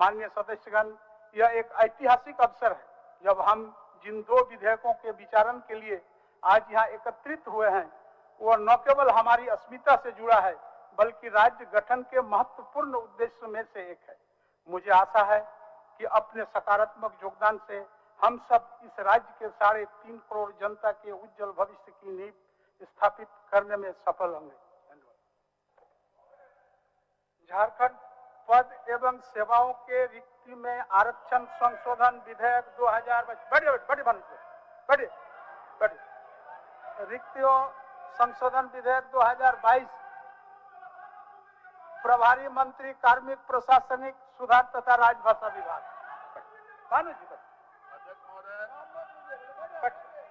माननीय सदस्यगण, यह एक ऐतिहासिक अवसर है जब हम जिन दो विधेयकों के विचारण के लिए आज यहाँ एकत्रित हुए हैं, वह न केवल हमारी अस्मिता से जुड़ा है बल्कि राज्य गठन के महत्वपूर्ण उद्देश्य में से एक है। मुझे आशा है कि अपने सकारात्मक योगदान से हम सब इस राज्य के 3.5 करोड़ जनता के उज्जवल भविष्य की नींव स्थापित करने में सफल होंगे। झारखंड पद एवं सेवाओं के रिक्ति में आरक्षण संशोधन विधेयक 2022 रिक्तियों संशोधन विधेयक 2022 प्रभारी मंत्री कार्मिक प्रशासनिक सुधार तथा राजभाषा विभाग। भानु जी अध्यक्ष महोदय,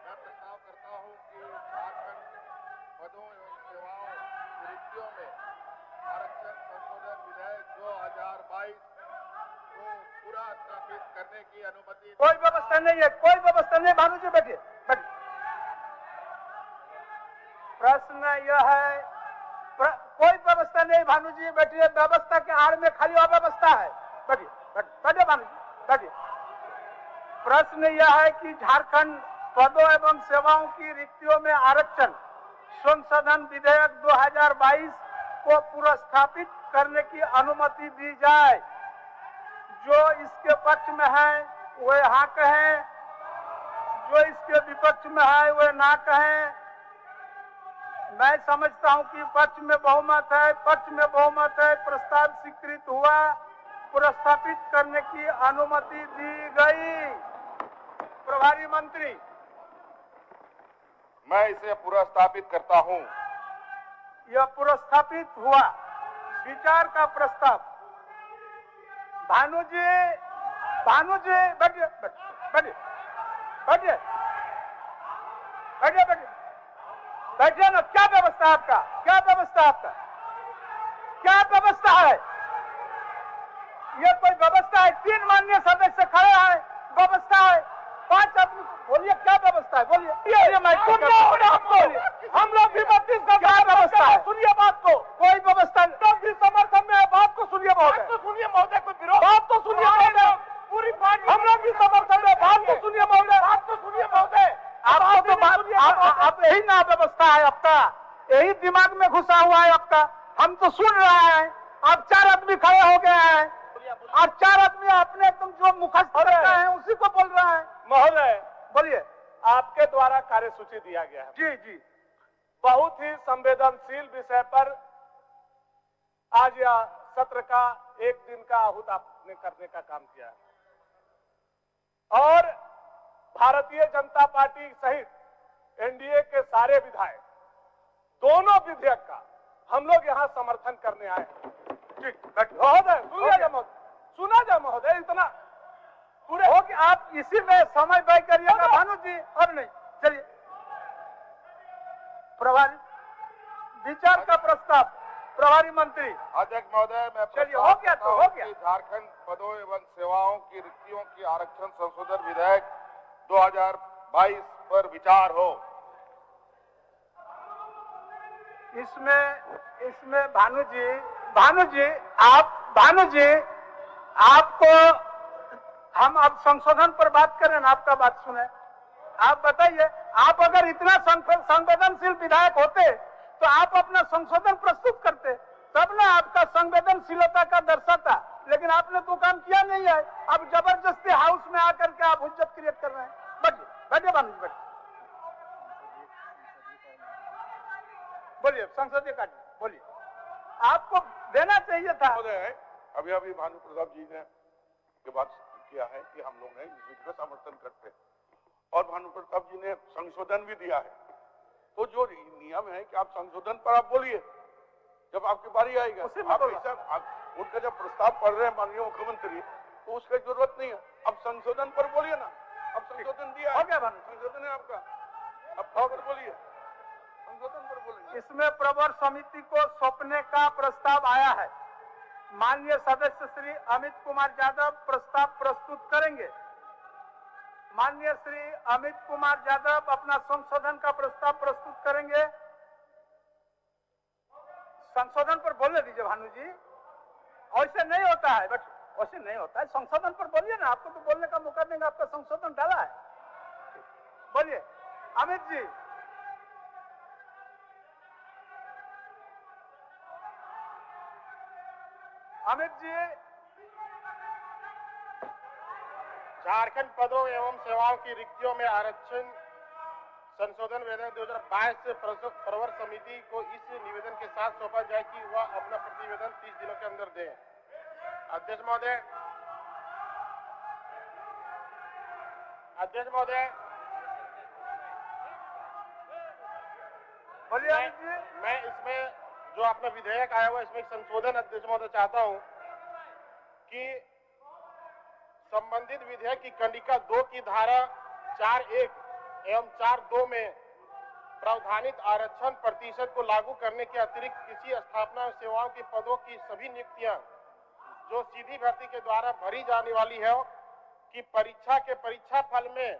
मैं प्रस्ताव करता हूं कि झारखंड पदों एवं सेवाओं की रिक्तियों में आरक्षण संशोधन विधेयक 2022 को पूरा स्थापित करने की अनुमति। कोई व्यवस्था नहीं है, कोई व्यवस्था नहीं। भानु जी बैठिए। प्रश्न यह है, कोई व्यवस्था नहीं। भानु जी बैठिए। व्यवस्था के आड़ में खाली अव्यवस्था है। बैठिए भानु जी बैठिए। प्रश्न यह है कि झारखंड पदों एवं सेवाओं की रिक्तियों में आरक्षण संशोधन विधेयक 2022 को पुरस्थापित करने की अनुमति दी जाए। जो इसके पक्ष में है वे हाँ कहें, जो इसके विपक्ष में है वे ना कहें। मैं समझता हूं कि पक्ष में बहुमत है, पक्ष में बहुमत है। प्रस्ताव स्वीकृत हुआ, पुरस्थापित करने की अनुमति दी गई। प्रभारी मंत्री, मैं इसे पुरस्थापित करता हूं। यह पुरस्थापित हुआ। विचार का प्रस्ताव। भानु जी बैठिए बैठिए ना। क्या व्यवस्था है आपका? क्या व्यवस्था है? ये कोई व्यवस्था है? 3 माननीय सदस्य खड़े हैं, व्यवस्था है। 5 आदमी बोलिए, क्या व्यवस्था है? बोलिए। हम लोग भी 32 का क्या व्यवस्था है? सुनिए बात को। कोई व्यवस्था नहीं। भी समर्थन में है। बात को सुनिए महोदय। कोई विरोध। बात तो सुनिए महोदय। पूरी पार्टी हम लोग भी समर्थन में। बात तो सुनिए महोदय। आपको तो आप यही ना व्यवस्था है आपका, यही दिमाग में घुसा हुआ है आपका। हम तो सुन रहे हैं। आप 4 आदमी खड़े हो गए हैं और 4 आदमी अपने एकदम जो मुखस्त हो रहे हैं उसी को बोल रहे हैं। महोदय बोलिए। आपके द्वारा कार्यसूची दिया गया है। जी। बहुत ही संवेदनशील विषय पर आज यह सत्र का 1 दिन का आहूत आपने करने का काम किया है और भारतीय जनता पार्टी सहित एनडीए के सारे विधायक दोनों विधेयक का हम लोग यहाँ समर्थन करने आए हैं। महोदय सुना जा महोदय, इतना पूरे हो कि आप इसी में समय व्यय करिएगा। भानु जी अब नहीं। चलिए प्रभारी विचार का प्रस्ताव। प्रभारी मंत्री। अध्यक्ष महोदय, मैं चलिए हो गया तो हो गया। झारखंड पदों एवं सेवाओं की रिक्तियों की आरक्षण संशोधन विधेयक 2022 पर विचार हो। इसमें भानु जी आपको हम अब संशोधन पर बात करें ना, आपका बात सुने। आप बताइए, आप अगर इतना संवेदनशील विधायक होते तो आप अपना संशोधन प्रस्तुत करते, तब ना आपका संवेदनशीलता का दर्शाता। लेकिन आपने तो काम किया नहीं है। अब जबरदस्ती हाउस में आकर के आप हुज्जत क्रिएट कर रहे हैं। बैठिए भानु जी बैठिए। बोलिए, संसदीय कार्य बोलिए। आपको देना चाहिए था। अभी भानु प्रताप जी ने के बात किया है कि हम लोग इस विधि का समर्थन करते हैं और भानु प्रताप जी ने संशोधन भी दिया है। तो जो नियम है कि आप संशोधन पर आप बोलिए जब आपकी बारी आएगा। उनका जब प्रस्ताव पढ़ रहे हैं माननीय मुख्यमंत्री, तो उसकी जरूरत नहीं है। अब संशोधन पर बोलिए ना। अब संशोधन दिया हो गया। संशोधन है आपका, अब बोलिए। संशोधन पर बोलिए। इसमें प्रवर समिति को सौंपने का प्रस्ताव आया है। माननीय सदस्य श्री अमित कुमार यादव प्रस्ताव प्रस्तुत करेंगे। माननीय श्री अमित कुमार यादव अपना संशोधन का प्रस्ताव प्रस्तुत करेंगे। संशोधन पर बोलने दीजिए भानु जी, ऐसे नहीं होता है। क्वेश्चन नहीं होता है, संशोधन पर बोलिए ना, आपको तो बोलने का मौका देंगे, आपका संशोधन डाला है, बोलिए अमित जी। अमित जी, झारखंड पदों एवं सेवाओं की रिक्तियों में आरक्षण संशोधन विधेयक 2022 से प्रवर समिति को इस निवेदन के साथ सौंपा जाए कि वह अपना प्रतिवेदन 30 दिनों के अंदर दे। अध्यक्ष महोदय, बोलिए अमित जी। मैं इसमें जो अपना विधेयक आया हुआ इसमें संशोधन अध्यक्ष महोदय चाहता हूं कि संबंधित विधेयक की कंडिका 2 की धारा 4(1) एवं 4(2) में प्रावधानित आरक्षण प्रतिशत को लागू करने के अतिरिक्त किसी स्थापना और सेवाओं के पदों की सभी नियुक्तियां जो सीधी भर्ती के द्वारा भरी जाने वाली है कि परीक्षा के परीक्षा फल में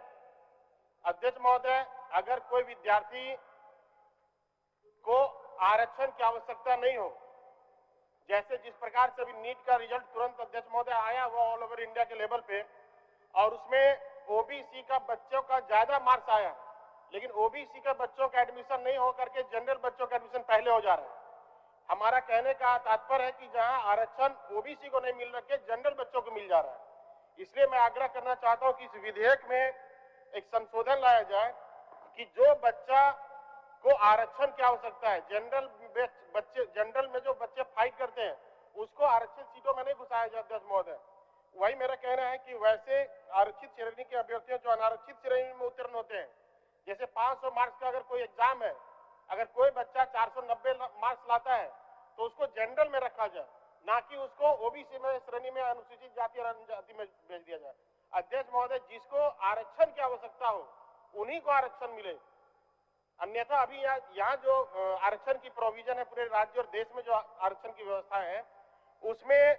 अध्यक्ष महोदय अगर कोई विद्यार्थी को आरक्षण की आवश्यकता नहीं हो, जैसे जिस प्रकार से अभी नीट का रिजल्ट तुरंत अध्यक्ष महोदय आया हुआ ऑल ओवर इंडिया के लेवल पे, और उसमें ओबीसी का बच्चों का ज्यादा मार्क्स आया, लेकिन ओबीसी के बच्चों का एडमिशन नहीं होकर के जनरल बच्चों का एडमिशन पहले हो जा रहा है। हमारा कहने का तात्पर्य है कि जहां आरक्षण ओबीसी को नहीं मिल रहा है, जनरल बच्चों को मिल जा रहा है। इसलिए मैं आग्रह करना चाहता हूं कि इस विधेयक में एक संशोधन लाया जाए कि जो बच्चा को आरक्षण की आवश्यकता है, जनरल में जो बच्चे फाइट करते हैं उसको आरक्षित सीटों में नहीं घुसाया जाता महोदय। वही मेरा कहना है कि वैसे आरक्षित श्रेणी के अभ्यर्थियों जो अनारक्षित श्रेणी में उत्तीर्ण होते हैं, जैसे 500 मार्क्स का अगर कोई एग्जाम है, अगर कोई बच्चा 490 मार्क्स लाता है तो उसको जनरल में रखा जाए, ना कि उसको ओबीसी में श्रेणी में अनुसूचित जाति और जनजाति में भेज दिया जाए। अध्यक्ष महोदय, जिसको आरक्षण की आवश्यकता हो उन्हीं को आरक्षण मिले, अन्यथा अभी यहाँ जो आरक्षण की प्रोविजन है पूरे राज्य और देश में जो आरक्षण की व्यवस्था है उसमें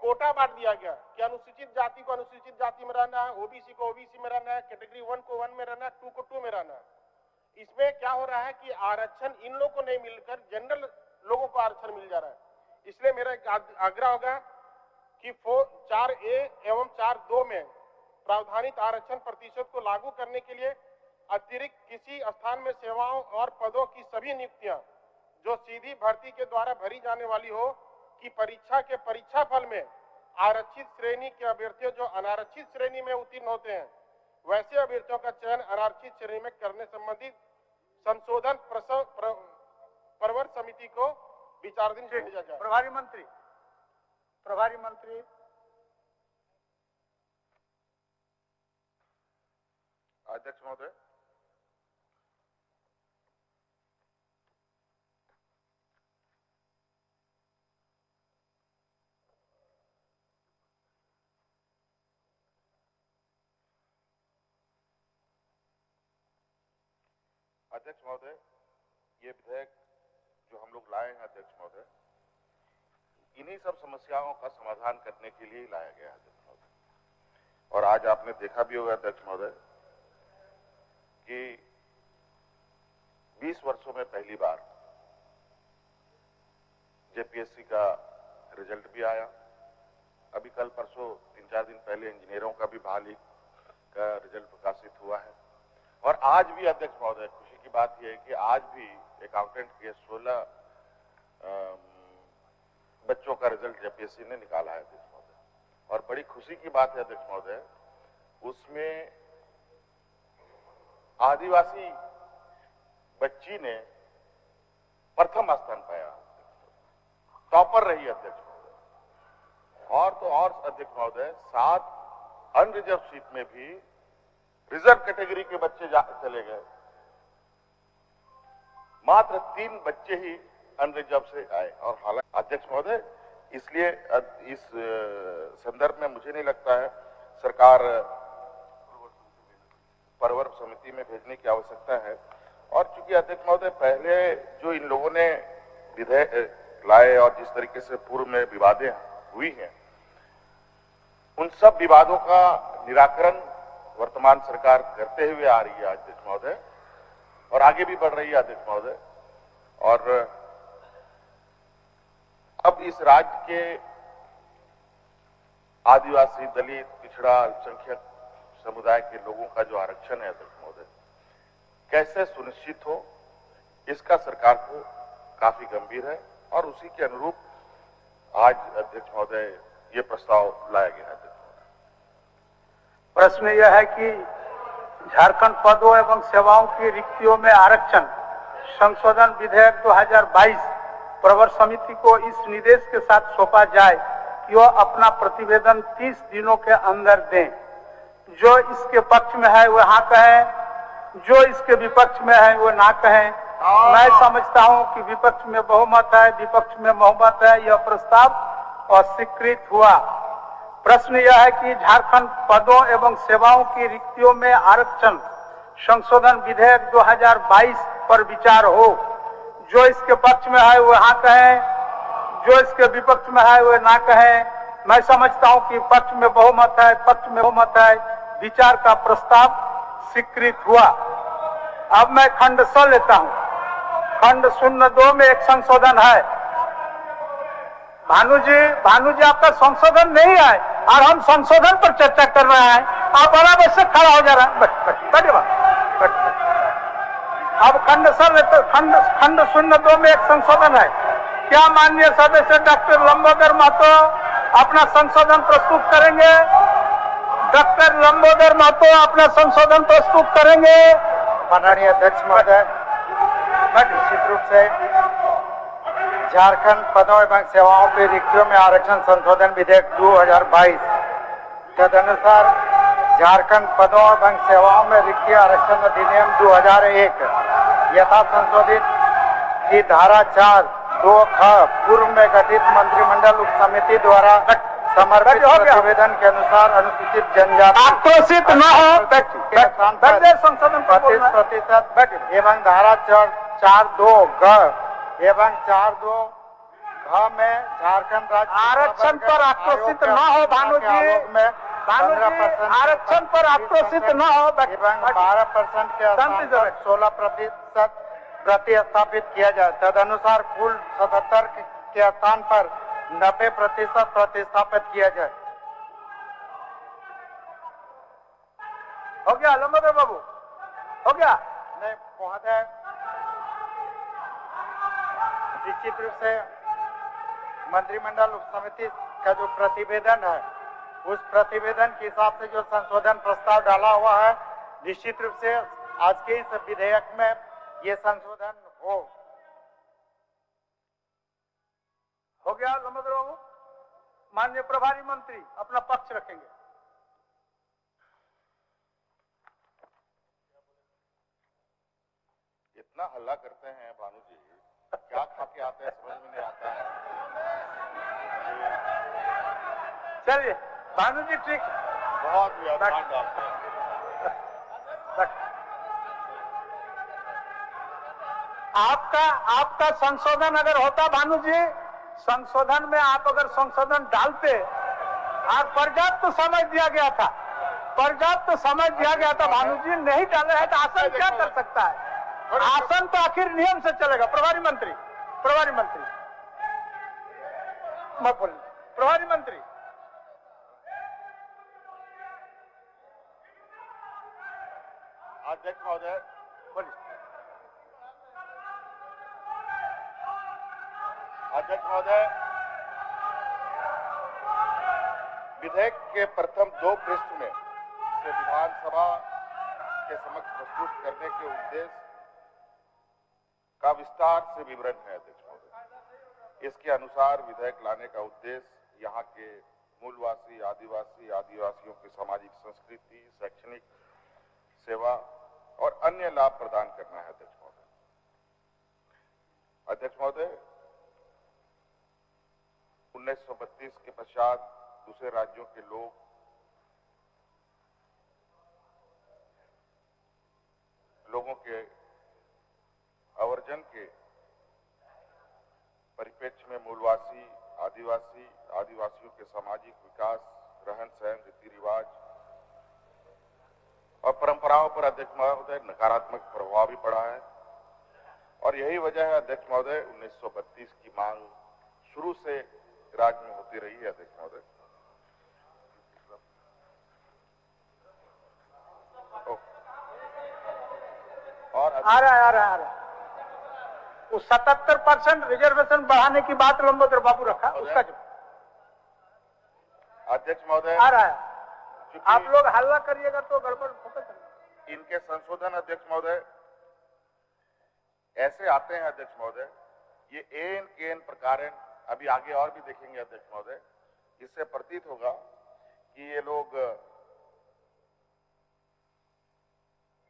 कोटा बांट दिया गया कि अनुसूचित जाति को अनुसूचित जाति में रहना है, ओबीसी को ओबीसी में रहना है, कैटेगरी 1 को 1 में रहना है, 2 को 2 में रहना है। इसमें क्या हो रहा है कि आरक्षण इन लोगों को नहीं मिलकर जनरल लोगों को आरक्षण मिल जा रहा है। इसलिए मेरा एक आग्रह होगा कि 4(a) एवं 4(2) में प्रावधानित आरक्षण प्रतिशत को लागू करने के लिए अतिरिक्त किसी स्थान में सेवाओं और पदों की सभी नियुक्तियां जो सीधी भर्ती के द्वारा भरी जाने वाली हो कि परीक्षा के परीक्षा फल में आरक्षित श्रेणी के अभ्यर्थियों जो अनारक्षित श्रेणी में उत्तीर्ण होते हैं वैसे अभ्यर्थियों का चयन अनारक्षित श्रेणी में करने संबंधी संशोधन प्रवर समिति को विचाराधीन भेजा जाए। प्रभारी मंत्री अध्यक्ष महोदय, ये विधेयक जो हम लोग लाए हैं अध्यक्ष महोदय, इन्हीं सब समस्याओं का समाधान करने के लिए लाया गया है अध्यक्ष महोदय। और आज आपने देखा भी होगा अध्यक्ष महोदय कि 20 वर्षों में पहली बार जेपीएससी का रिजल्ट भी आया। अभी कल परसों 3-4 दिन पहले इंजीनियरों का भी बहाली का रिजल्ट प्रकाशित हुआ है। और आज भी अध्यक्ष महोदय खुशी की बात यह है कि आज भी अकाउंटेंट के 16 बच्चों का रिजल्ट जेपीएससी ने निकाला है अध्यक्ष महोदय। और बड़ी खुशी की बात है अध्यक्ष महोदय, उसमें आदिवासी बच्ची ने प्रथम स्थान पाया, टॉपर रही अध्यक्ष महोदय। और तो और अध्यक्ष महोदय 7 अनरिजर्व सीट में भी रिजर्व कैटेगरी के बच्चे चले गए, मात्र 3 बच्चे ही अनरिजर्व से आए। और हालांकि अध्यक्ष महोदय इसलिए इस संदर्भ में मुझे नहीं लगता है सरकार प्रवर समिति में भेजने की आवश्यकता है। और चूंकि अध्यक्ष महोदय पहले जो इन लोगों ने विधेयक लाए और जिस तरीके से पूर्व में विवादें हुई हैं, उन सब विवादों का निराकरण वर्तमान सरकार करते हुए आ रही है अध्यक्ष महोदय, और आगे भी बढ़ रही है अध्यक्ष महोदय। और अब इस राज्य के आदिवासी, दलित, पिछड़ा, अल्पसंख्यक समुदाय के लोगों का जो आरक्षण है अध्यक्ष महोदय, कैसे सुनिश्चित हो, इसका सरकार को काफी गंभीर है और उसी के अनुरूप आज अध्यक्ष महोदय ये प्रस्ताव लाया गया है। अध्यक्ष महोदय, प्रश्न यह है कि झारखंड पदों एवं सेवाओं की रिक्तियों में आरक्षण संशोधन विधेयक 2022 प्रवर समिति को इस निर्देश के साथ सौंपा जाए कि वह अपना प्रतिवेदन 30 दिनों के अंदर दें। जो इसके पक्ष में है वह हाँ कहें, जो इसके विपक्ष में है वो ना कहें। मैं समझता हूं कि विपक्ष में बहुमत है, विपक्ष में बहुमत है, यह प्रस्ताव अस्वीकृत हुआ। प्रश्न यह है कि झारखंड पदों एवं सेवाओं की रिक्तियों में आरक्षण संशोधन विधेयक 2022 पर विचार हो। जो इसके पक्ष में है वो हाँ कहें, जो इसके विपक्ष में है वो ना कहें। मैं समझता हूं कि पक्ष में बहुमत है, पक्ष में बहुमत है, विचार का प्रस्ताव स्वीकृत हुआ। अब मैं खंड स लेता हूं। खंड 02 में एक संशोधन है। भानु जी आपका संशोधन नहीं है और हम संशोधन पर चर्चा कर रहे हैं। आप बराबर से खड़ा हो जा रहा है। बैठिए। अब खंड 02 में एक संशोधन है। क्या माननीय सदस्य डॉक्टर लंबोदर महतो अपना संशोधन प्रस्तुत करेंगे? डॉक्टर लंबोदर महतो अपना संशोधन प्रस्तुत करेंगे। माननीय अध्यक्ष महोदय, निश्चित रूप से झारखंड पदों एवं सेवाओं की रिक्तियों में आरक्षण संशोधन विधेयक 2022 तदनुसार झारखंड पदों एवं सेवाओं में रिक्ति आरक्षण अधिनियम 2001 यथा संशोधित की धारा 4(2)ख पूर्व में गठित मंत्रिमंडल उप समिति द्वारा समर्पित प्रतिवेदन के अनुसार अनुसूचित जनजाति आक्रोशित न हो, 25% एवं धारा 4(2)ग एवं 4(2)घ में झारखंड राज्य आरक्षण पर आक्रोशित न हो। भानु जी, 15% आरक्षण पर आक्रोशित न हो एवं 12% के स्थान पर 16% प्रतिस्थापित किया जाए। तदनुसार कुल 77 के स्थान पर 90% प्रतिस्थापित किया जाए। हो गया लंबोदर बाबू, हो गया? नहीं महोदय, निश्चित रूप से मंत्रिमंडल उप समिति का जो प्रतिवेदन है, उस प्रतिवेदन के हिसाब से जो संशोधन प्रस्ताव डाला हुआ है, निश्चित रूप से आज के इस विधेयक में ये संशोधन हो गया लंबोदर बाबू। माननीय प्रभारी मंत्री अपना पक्ष रखेंगे। इतना हल्ला करते हैं भानु जी, क्या खा के आते हैं समझ में नहीं आता है। चलिए भानु जी, ठीक, बहुत व्याख्यान डालते हैं। आपका संशोधन अगर होता भानु जी, संशोधन में आप अगर संशोधन डालते और पर्याप्त समय दिया गया था, भानु जी नहीं डाले हैं तो आसन क्या कर सकता है? आसन तो आखिर नियम से चलेगा। प्रभारी मंत्री मत बोलिए। प्रभारी मंत्री, अध्यक्ष महोदय, बोलिए। अध्यक्ष महोदय, विधेयक के प्रथम 2 पृष्ठ में से विधानसभा के समक्ष प्रस्तुत करने के उद्देश्य का विस्तार से विवरण है। अध्यक्ष महोदय, इसके अनुसार विधेयक लाने का उद्देश्य यहाँ के मूलवासी आदिवासियों की सामाजिक संस्कृति, शैक्षणिक सेवा और अन्य लाभ प्रदान करना है। अध्यक्ष महोदय, 1932 के पश्चात दूसरे राज्यों के लोगों के आवर्जन के परिप्रेक्ष्य में मूलवासी आदिवासियों के सामाजिक विकास, रहन सहन, रीति रिवाज और परंपराओं पर अध्यक्ष महोदय नकारात्मक प्रभाव भी पड़ा है। और यही वजह है अध्यक्ष महोदय, 1932 की मांग शुरू से राज्य में होती रही है। अध्यक्ष महोदय, आ रहा है वो 77% रिजर्वेशन बढ़ाने की बात लंबोदर बाबू रखा, उसका जवाब। अध्यक्ष महोदय, आ रहा है, आप लोग हल्ला करिएगा तो गड़बड़ होगा। इनके संशोधन अध्यक्ष महोदय ऐसे आते हैं अध्यक्ष महोदय, ये एन केन प्रकार अभी आगे और भी देखेंगे अध्यक्ष महोदय। इससे प्रतीत होगा कि ये लोग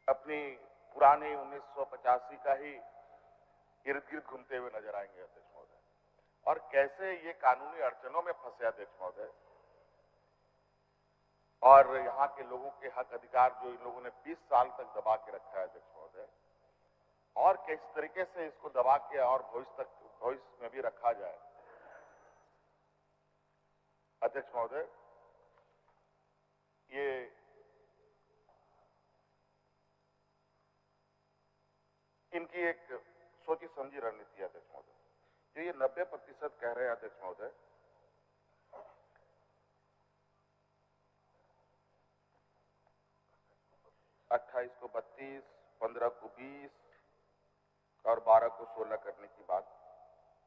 अपनी पुरानी 1985 का ही इर्द गिर्द घूमते हुए नजर आएंगे अध्यक्ष महोदय, और कैसे ये कानूनी अड़चनों में फंसे अध्यक्ष महोदय, और यहाँ के लोगों के हक अधिकार जो इन लोगों ने 20 साल तक दबा के रखा है अध्यक्ष महोदय, और किस तरीके से इसको दबा के और भविष्य में भी रखा जाए अध्यक्ष महोदय। ये इनकी एक सोची समझी रणनीति है अध्यक्ष महोदय। जो ये 90% कह रहे हैं अध्यक्ष महोदय, अट्ठाईस को 32, 15 को 20 और 12 को 16 करने की बात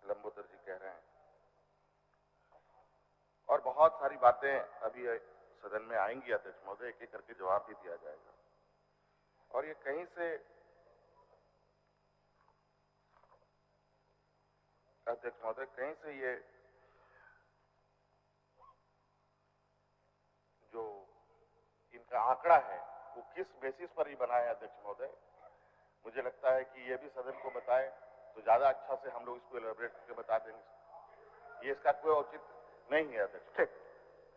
लंबोदर जी कह रहे हैं, और बहुत सारी बातें अभी सदन में आएंगी अध्यक्ष महोदय, एक एक करके जवाब भी दिया जाएगा। और ये कहीं से अध्यक्ष महोदय, कहीं से ये जो इनका आंकड़ा है वो किस बेसिस पर ही बना है अध्यक्ष महोदय, मुझे लगता है कि ये भी सदन को बताए तो ज्यादा अच्छा से हम लोग इसको एलैबोरेट करके बता देंगे। ये इसका कोई औचित्य नहीं है अध्यक्ष। ठीक,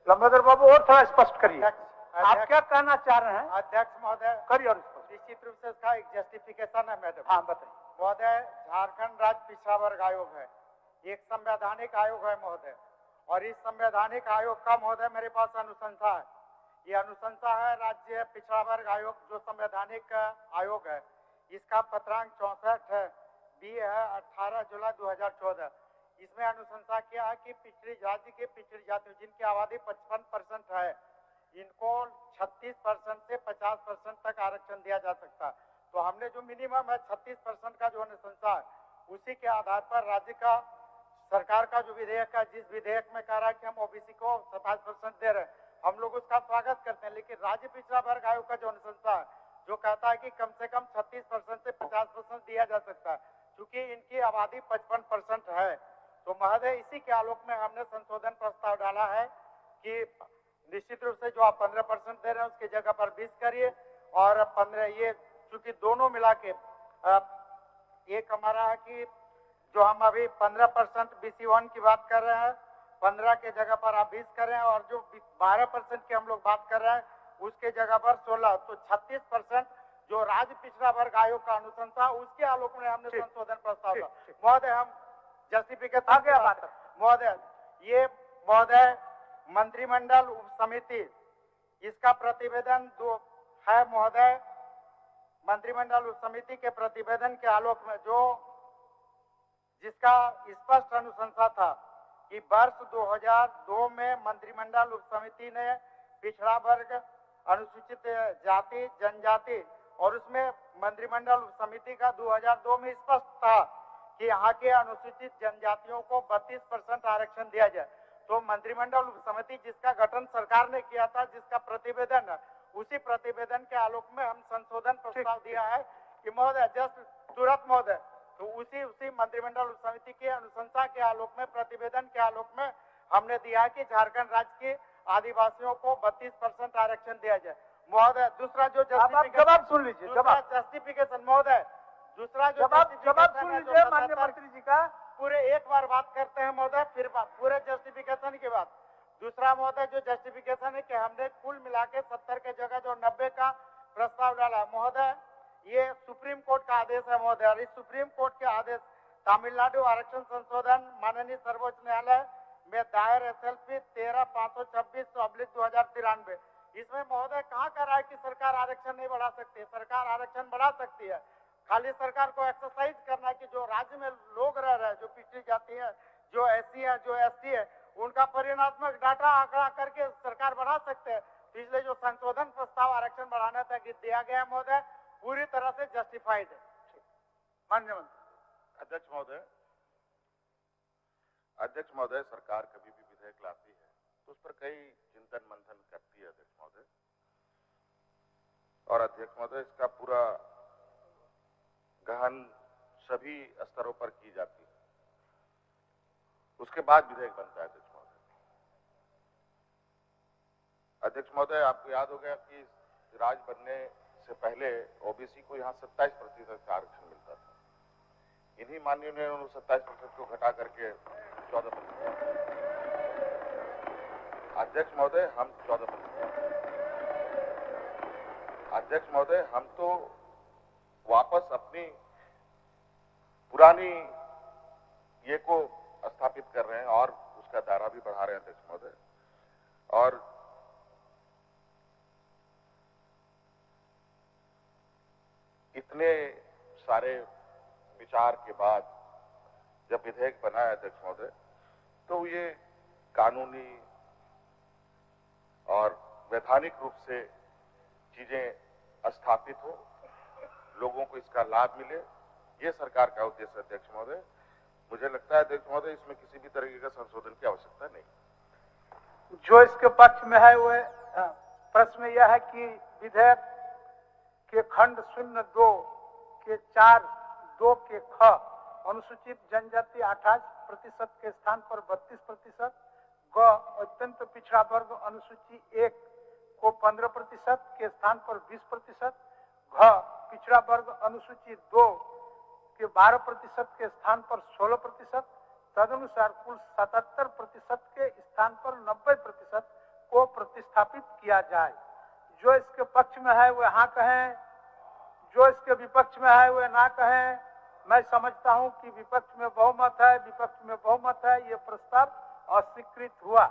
लंबोदर बाबू और थोड़ा स्पष्ट करिए, आप क्या कहना चाह रहे हैं? अध्यक्ष महोदय, करिए और निश्चित रूप से इसका एक जस्टिफिकेशन है मैडम। हाँ बताइए। महोदय, झारखंड राज्य पिछड़ा वर्ग आयोग है, एक संवैधानिक आयोग है महोदय, और इस संवैधानिक आयोग का महोदय मेरे पास अनुशंसा है। ये अनुशंसा है राज्य पिछड़ा वर्ग आयोग जो संवैधानिक आयोग है, इसका पत्रांक 64 है, बी है 18 जुलाई 2014। इसमें अनुशंसा किया है कि पिछड़ी राज्य के पिछड़ी जातियों जिनकी आबादी 55% है, इनको 36% से 50% तक आरक्षण दिया जा सकता है। तो हमने जो मिनिमम है 36% का जो अनुशंसा है, उसी के आधार पर राज्य का सरकार का जो विधेयक है, जिस विधेयक में कह रहा है कि हम ओबीसी को 27% दे रहे हैं, हम लोग उसका स्वागत करते हैं। लेकिन राज्य पिछड़ा वर्ग आयोग का जो अनुशंसा है, जो कहता है कि कम से कम 36% से 50% दिया जा सकता है, क्योंकि इनकी आबादी 55% है, तो महोदय इसी के आलोक में हमने संशोधन प्रस्ताव डाला है कि निश्चित रूप से जो आप 15% दे रहे हैं उसकी जगह पर 20 करिए, और 15 ये चूंकि दोनों मिला के एक हमारा है कि जो हम अभी 15% BC1 की बात कर रहे हैं, 15 के जगह पर आप 20 करें, और जो 12% की हम लोग बात कर रहे हैं उसके जगह पर 16, तो 36% जो राज्य पिछड़ा वर्ग आयोग का अनुशंसा, उसके आलोक में हमने संशोधन प्रस्ताव दिया। महोदय हम जस्टिफिकेशन आगे बात महोदय, ये महोदय मंत्रिमंडल उप समिति इसका प्रतिवेदन दो है महोदय। मंत्रिमंडल उप समिति के प्रतिवेदन के आलोक में जो जिसका स्पष्ट अनुशंसा था कि वर्ष 2002 में मंत्रिमंडल उप समिति ने पिछड़ा वर्ग, अनुसूचित जाति, जनजाति, और उसमें मंत्रिमंडल उप समिति का 2002 में स्पष्ट था कि यहाँ के अनुसूचित जनजातियों को 32% आरक्षण दिया जाए। तो मंत्रिमंडल उप समिति जिसका गठन सरकार ने किया था, जिसका प्रतिवेदन है, उसी प्रतिवेदन के आलोक में हम संशोधन प्रस्ताव दिया है कि महोदय जस्ट तुरंत महोदय, तो उसी मंत्रिमंडल उप समिति के अनुशंसा के आलोक में, प्रतिवेदन के आलोक में हमने दिया है कि झारखंड राज्य के आदिवासियों को 32% आरक्षण दिया जाए। महोदय दूसरा जो जवाब सुन लीजिए, जवाब जस्टिफिकेशन महोदय, दूसरा जो जवाब सुन लीजिए माननीय मंत्री जी का। पूरे एक बार बात करते हैं महोदय, फिर बात पूरे जस्टिफिकेशन के बाद। दूसरा महोदय जो जस्टिफिकेशन है कि हमने कुल मिला के 70 के जगह जो 90 का प्रस्ताव डाला महोदय, ये सुप्रीम कोर्ट का आदेश है महोदय, और इस सुप्रीम कोर्ट के आदेश तमिलनाडु आरक्षण संशोधन माननीय सर्वोच्च न्यायालय में दायर SLP 13/526/2093, इसमें महोदय कहाँ कह रहा है कि सरकार आरक्षण नहीं बढ़ा सकती है? सरकार आरक्षण बढ़ा सकती है, खाली सरकार को एक्सरसाइज करना है कि जो राज्य में लोग रह रहे हैं, जो पिछड़ी जाति है, जो SC है, जो ST है, उनका परिणात्मक डाटा आंकड़ा करके सरकार बढ़ा सकते हैं। पिछले जो संशोधन प्रस्ताव आरक्षण बढ़ाने तक दिया गया महोदय, पूरी तरह से जस्टिफाइड है। माननीय मंत्री। अध्यक्ष महोदय, सरकार कभी भी विधेयक लाती है तो उस पर कई चिंतन मंथन करती है अध्यक्ष महोदय, और अध्यक्ष महोदय इसका पूरा गहन सभी स्तरों पर की जाती है, उसके बाद विधेयक बनता है अध्यक्ष महोदय। अध्यक्ष महोदय, आपको याद होगा कि राज बनने से पहले ओबीसी को यहाँ 27% का आरक्षण मिलता था। इन्हीं माननीयों ने 27% को घटा करके 14%। अध्यक्ष महोदय, हम 14%। अध्यक्ष महोदय, हम तो वापस अपनी पुरानी ये को स्थापित कर रहे हैं और उसका दायरा भी बढ़ा रहे हैं अध्यक्ष महोदय। और इतने सारे विचार के बाद जब विधेयक बना है अध्यक्ष महोदय, तो ये कानूनी और वैधानिक रूप से चीजें स्थापित हो, लोगों को इसका लाभ मिले, ये सरकार का उद्देश्य है अध्यक्ष महोदय। मुझे लगता है अध्यक्ष महोदय इसमें किसी भी तरीके का संशोधन की आवश्यकता नहीं। जो इसके पक्ष में है वह प्रश्न यह है कि विधेयक के खंड 02 के 4(2) के ख अनुसूचित जनजाति 28% के स्थान पर 32%, ग अत्यंत पिछड़ा वर्ग अनुसूची 1 को 15% के स्थान पर 20%, घ पिछड़ा वर्ग अनुसूची 2 के 12% के स्थान पर 16%, तदनुसार कुल 77% के स्थान पर 90% को प्रतिस्थापित किया जाए। जो इसके पक्ष में है वह हाँ कहें, जो इसके विपक्ष में है वह ना कहें। मैं समझता हूं कि विपक्ष में बहुमत है, विपक्ष में बहुमत है, ये प्रस्ताव अस्वीकृत हुआ।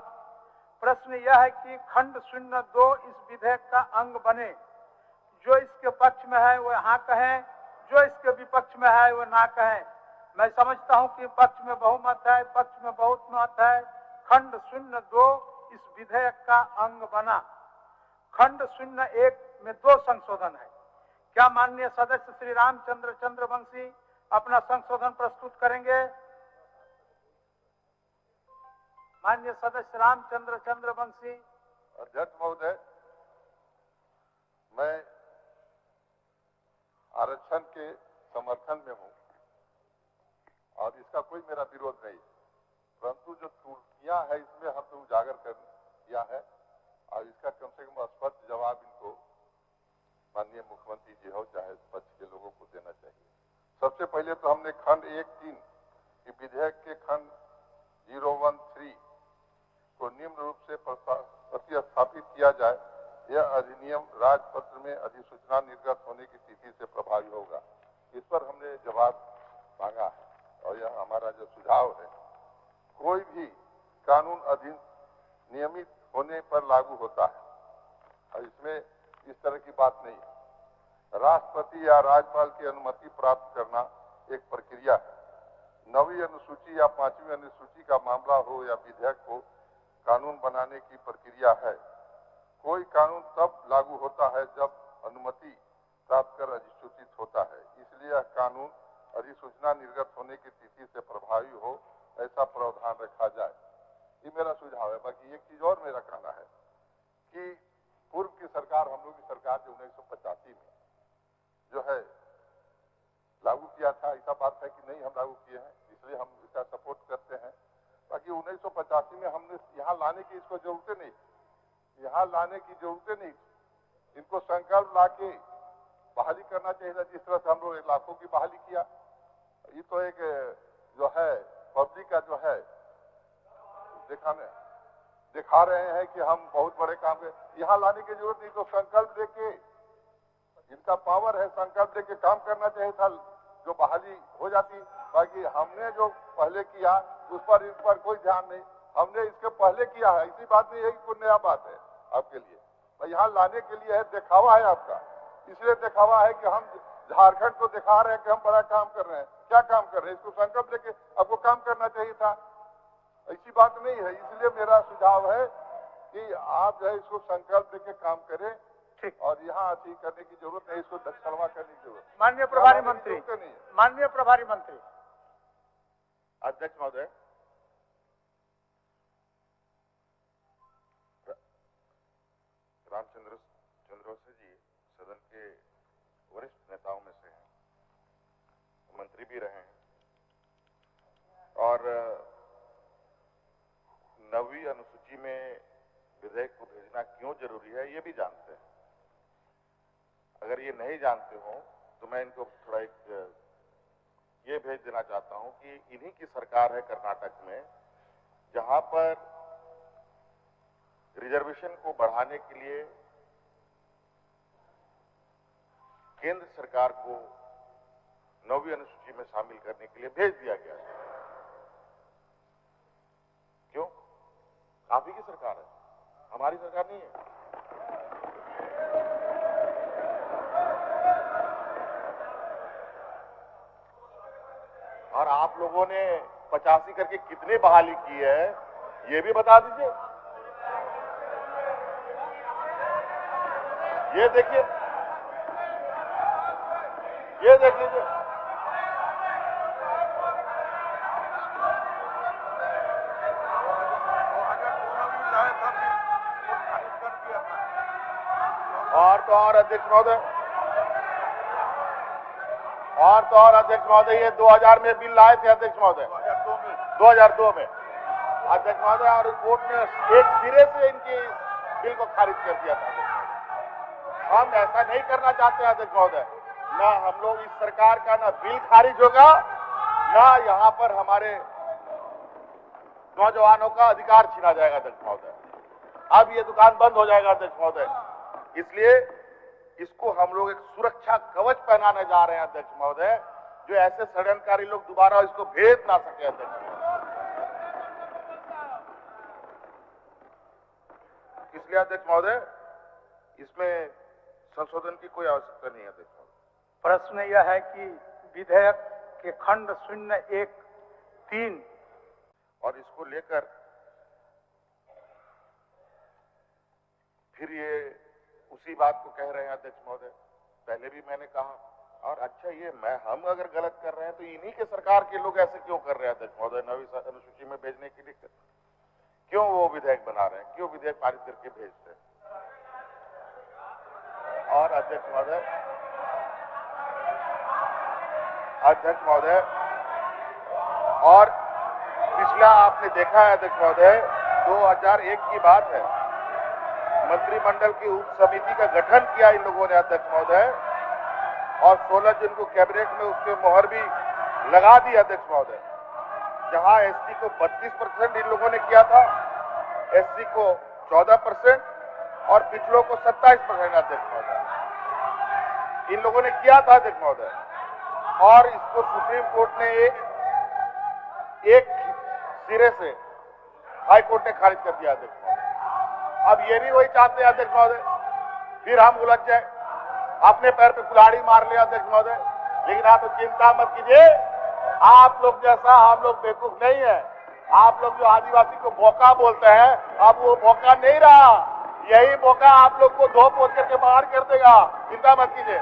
प्रश्न यह है कि खंड 02 इस विधेयक का अंग बने। जो इसके पक्ष में है वह हाँ कहें, जो इसके विपक्ष में है वह ना कहें। मैं समझता हूं कि पक्ष में बहुमत है, पक्ष में बहुमत है। खंड 02 इस विधेयक का अंग बना। खंड 01 में 2 संशोधन है। क्या माननीय सदस्य श्री रामचंद्र चंद्रवंशी अपना संशोधन प्रस्तुत करेंगे? माननीय सदस्य रामचंद्र चंद्रवंशी। अध्यक्ष महोदय, मैं आरक्षण के समर्थन में हूं और इसका कोई मेरा विरोध नहीं, परंतु जो त्रुटियां है इसमें हमने उजागर कर किया है और इसका कम से कम स्पष्ट जवाब इनको माननीय मुख्यमंत्री जी हो चाहे पक्ष के लोगों को देना चाहिए। सबसे पहले तो हमने खंड 1(3) की विधेयक के खंड 013 को निम्न रूप से प्रतिस्थापित किया जाए। यह अधिनियम राजपत्र में अधिसूचना निर्गत होने की तिथि से प्रभावी होगा। इस पर हमने जवाब मांगा है और यह हमारा जो सुझाव है, कोई भी कानून अधिनियमित होने पर लागू होता है और इसमें इस तरह की बात नहीं है। राष्ट्रपति या राज्यपाल की अनुमति प्राप्त करना एक प्रक्रिया है। 9वीं अनुसूची या 5वीं अनुसूची का मामला हो या विधेयक हो, कानून बनाने की प्रक्रिया है। कोई कानून तब लागू होता है जब अनुमति प्राप्त कर अधिसूचित होता है। इसलिए यह कानून अधिसूचना निर्गत होने की तिथि से प्रभावी हो, ऐसा प्रावधान रखा जाए। ये मेरा सुझाव है। बाकी एक चीज और मेरा कहना है कि पूर्व की सरकार, हम लोग की सरकार जो 1985 में जो है लागू किया था, ऐसा बात है कि नहीं हम लागू किए हैं, इसलिए हम इसका सपोर्ट करते हैं। बाकी 1985 में हमने यहाँ लाने की इसको जरूरत नहीं, यहाँ लाने की जरूरत नहीं। इनको संकल्प ला के बहाली करना चाहिए था, जिस तरह से हम लोग लाखों की बहाली किया। ये तो एक जो है पब्लिक का जो है दिखा रहे हैं कि हम बहुत बड़े काम कर, यहाँ लाने की जरूरत नहीं। तो संकल्प देके, इनका पावर है, संकल्प देके काम करना चाहिए था, जो बहाली हो जाती। बाकी हमने जो पहले किया उस पर इन पर कोई ध्यान नहीं, हमने इसके पहले किया है। ऐसी बात नहीं है कि कोई नया बात है आपके लिए। तो यहाँ लाने के लिए है, दिखावा है आपका। इसलिए दिखावा है कि हम झारखंड को दिखा रहे हैं कि हम बड़ा काम कर रहे हैं। क्या काम कर रहे हैं? इसको संकल्प लेके आपको काम करना चाहिए था। ऐसी बात नहीं है। इसलिए मेरा सुझाव है कि आप जो है इसको संकल्प लेके काम करें ठीक। और यहाँ अति करने की जरूरत नहीं, इसको दक्षिणवा करने की जरूरत। माननीय प्रभारी मंत्री, नहीं है। माननीय प्रभारी मंत्री। अध्यक्ष महोदय, रामचंद्र चंद्रोसे जी सदन के वरिष्ठ नेताओं में से हैं, मंत्री भी रहे हैं और 9वीं अनुसूची में विधेयक को भेजना क्यों जरूरी है ये भी जानते हैं। अगर ये नहीं जानते हो तो मैं इनको थोड़ा ये भेज देना चाहता हूं कि इन्हीं की सरकार है कर्नाटक में, जहां पर रिजर्वेशन को बढ़ाने के लिए केंद्र सरकार को 9वीं अनुसूची में शामिल करने के लिए भेज दिया गया है। क्यों? आप ही की सरकार है, हमारी सरकार नहीं है। और आप लोगों ने 85 करके कितने बहाली की है ये भी बता दीजिए। ये देखिए, ये देख लीजिए। और तो और अध्यक्ष महोदय, अध्यक्ष महोदय, ये 2000 में बिल लाए थे अध्यक्ष महोदय, 2002 में अध्यक्ष महोदय, और कोर्ट ने एक सिरे से इनकी बिल को खारिज कर दिया था। हम ऐसा नहीं करना चाहते हैं अध्यक्ष महोदय, ना हम लोग इस सरकार का ना बिल खारिज होगा, ना यहाँ पर हमारे नौजवानों का अधिकार छीना जाएगा अध्यक्ष महोदय। अब ये दुकान बंद हो जाएगा अध्यक्ष महोदय, इसलिए इसको हम लोग एक सुरक्षा कवच पहनाने जा रहे हैं अध्यक्ष महोदय, जो ऐसे षड्यंत्रकारी लोग दोबारा इसको भेज ना सके अध्यक्ष महोदय। इसलिए अध्यक्ष महोदय इसमें संशोधन की कोई आवश्यकता नहीं है अध्यक्ष महोदय। प्रश्न यह है कि विधेयक के खंड 013 और इसको लेकर फिर ये उसी बात को कह रहे हैं अध्यक्ष महोदय। पहले भी मैंने कहा, और अच्छा ये हम अगर गलत कर रहे हैं तो इन्हीं के सरकार के लोग ऐसे क्यों कर रहे हैं अध्यक्ष महोदय? 9वीं अनुसूची में भेजने के लिए क्यों वो विधेयक बना रहे हैं, क्यों विधेयक पारित करके भेजते हैं? और अध्यक्ष महोदय, और पिछला आपने देखा है अध्यक्ष महोदय, 2001 की बात है, मंत्रिमंडल की उप समिति का गठन किया इन लोगों ने अध्यक्ष महोदय, और 16 जून को कैबिनेट में उसके मोहर भी लगा दी अध्यक्ष महोदय। जहां एसटी को 32% इन लोगों ने किया था, एससी को 14% और पिछड़ों को 27% अध्यक्ष महोदय इन लोगों ने किया था अध्यक्ष महोदय। और इसको सुप्रीम कोर्ट ने एक सिरे से हाई कोर्ट ने खारिज कर दिया अध्यक्ष महोदय। अब ये भी वही चाहते हैं अध्यक्ष महोदय, फिर हम उलझ जाए, अपने पैर पे कुल्हाड़ी मार लिया अध्यक्ष महोदय। लेकिन आप चिंता मत कीजिए, आप लोग जैसा हम लोग बेवकूफ नहीं है। आप लोग जो आदिवासी को भोका बोलते हैं, अब वो भोका नहीं रहा, यही भोका आप लोग को धो पोत करके बाहर कर देगा, चिंता मत कीजिए।